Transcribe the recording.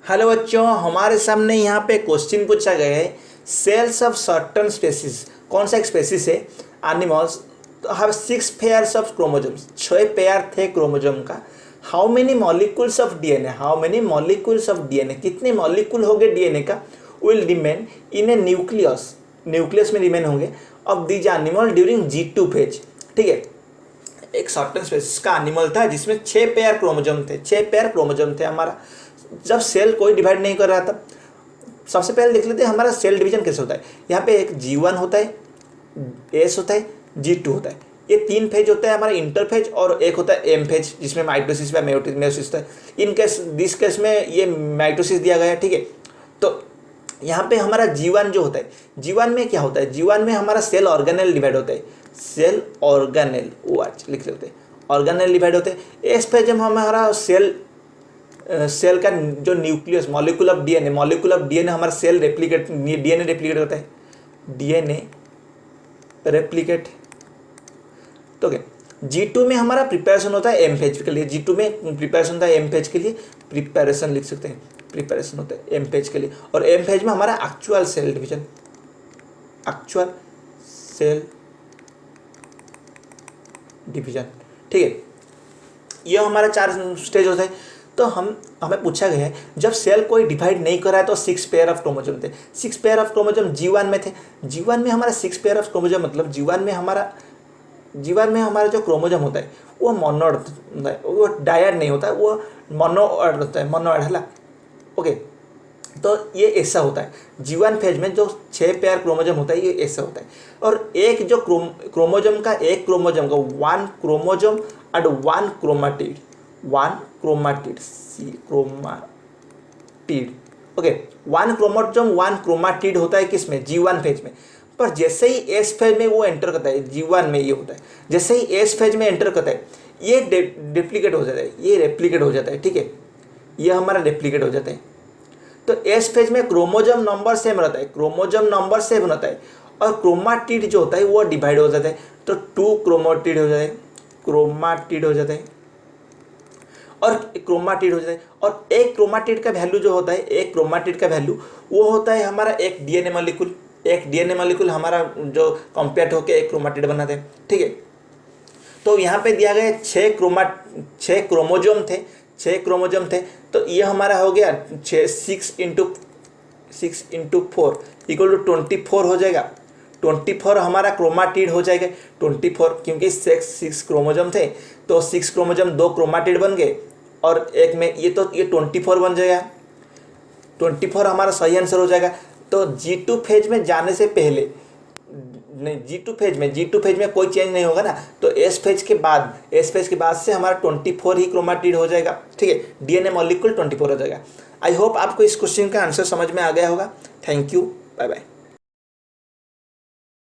Hello बच्चों, हमारे सामने यहाँ पे क्वेश्चन पूछा गया है। सेल्स ऑफ सर्टन स्पेसिस, कौन सा एक स्पेसिस है एनिमल्स तो have 6 pairs of chromosomes, 6 pair थे क्रोमोजोम का। How many molecules of DNA, how many molecules of DNA, कितने मॉलिक्यूल हो गए डीएनए का, will remain in A nucleus, nucleus में रिमेन होंगे of these animal during G2 phase. ठीक है, एक सर्टन स्पेसिस का एनिमल था जिसमें 6 पेयर क्रोमोजोम थे, 6 पेयर क्रोमोजोम थे हमारा। जब सेल कोई डिवाइड नहीं कर रहा था, सबसे पहले देख लेते हैं हमारा सेल डिवीजन कैसे होता है। यहाँ पे एक G1 होता है, S होता है, G2 होता है। ये 3 फेज होता है हमारा इंटरफेज, और एक होता है एम फेज जिसमें माइटोसिस या मेयोसिस होता है। इन केस दिस केस में ये माइटोसिस दिया गया है। ठीक है, तो यहाँ पे हमारा G1 जो होता है, G1 में क्या होता है, G1 में हमारा सेल ऑर्गेनेल डिवाइड होता है, सेल ऑर्गेनेल, वो आज लिख लेते हैं, ऑर्गेनेल डिवाइड होते हैं। एस फेज में हमारा सेल का जो न्यूक्लियस, मॉलिक्यूल ऑफ डीएनए हमारा सेल रेप्लिकेट, डीएनए रेप्लिकेट होता है, डीएनए रेप्लिकेट। तो क्या G2 में हमारा प्रिपरेशन होता है एम फेज के लिए, G2 में प्रिपरेशन होता है एम फेज के लिए, प्रिपरेशन लिख सकते हैं, प्रिपरेशन होता है एम फेज के लिए। और एम फेज में हमारा actual cell division, actual cell division. ठीक है, ये हमारा 4 स्टेज होता है। तो हमें पूछा गया है जब सेल कोई डिवाइड नहीं कर रहा है तो 6 पेयर ऑफ क्रोमोजोम थे, 6 पेयर ऑफ क्रोमोजोम G1 में थे। G1 में हमारा 6 पेयर ऑफ क्रोमोजोम, मतलब G1 में हमारा जो क्रोमोजोम होता है वो मोनोड होता है, वो डायड नहीं होता है, वो मोनोड होता है, मोनोड है ना। ओके, तो ये ऐसा होता है G1 फेज में जो 6 पेयर क्रोमोजोम होता है, ये ऐसा होता है। और एक जो क्रोमोजोम का 1 क्रोमोजोम का 1 chromosome and 1 chromatid, 1 chromatid, chromatid. Okay, 1 chromosome 1 chromatid होता है किसमें, G1 फेज में। पर जैसे ही एस फेज में वो एंटर करता है, G1 में ये होता है, जैसे ही एस फेज में एंटर करता है ये डिप्लीकेट हो जाता है, ये रेप्लिकेट हो जाता है। ठीक है, ये हमारा रेप्लिकेट हो जाता है। तो एस फेज में क्रोमोजोम नंबर सेम रहता है, क्रोमोजोम नंबर सेम रहता है, और क्रोमाटिड जो होता है वो डिवाइड हो जाता है। तो 2 क्रोमाटिड हो जाता है, क्रोमाटिड हो जाता है, और क्रोमाटिड हो जाता है। और एक क्रोमाटिड का वैल्यू जो होता है, एक क्रोमाटिड का वैल्यू वो होता है हमारा एक डीएनए मॉलिक्यूल, एक डीएनए मॉलिक्यूल हमारा जो कंपेयर होकर एक क्रोमाटिड बनाते हैं। ठीक है, तो यहाँ पे दिया गया 6 क्रोमोजोम थे, 6 क्रोमोजोम थे। तो ये हमारा हो गया 6 इंटू 4 इक्वल टू 24 हो जाएगा। 24 हमारा क्रोमाटिड हो जाएगा, 24, क्योंकि 6 क्रोमोजोम थे तो 6 क्रोमोजोम 2 क्रोमाटिड बन गए, और एक में ये 24 बन जाएगा। 24 हमारा सही आंसर हो जाएगा। तो G2 फेज में जाने से पहले नहीं, G2 फेज में कोई चेंज नहीं होगा ना, तो एस फेज के बाद से हमारा 24 ही क्रोमाटिड हो जाएगा। ठीक है, डीएनए मॉलिक्यूल 24 हो जाएगा। आई होप आपको इस क्वेश्चन का आंसर समझ में आ गया होगा। Thank you, bye bye.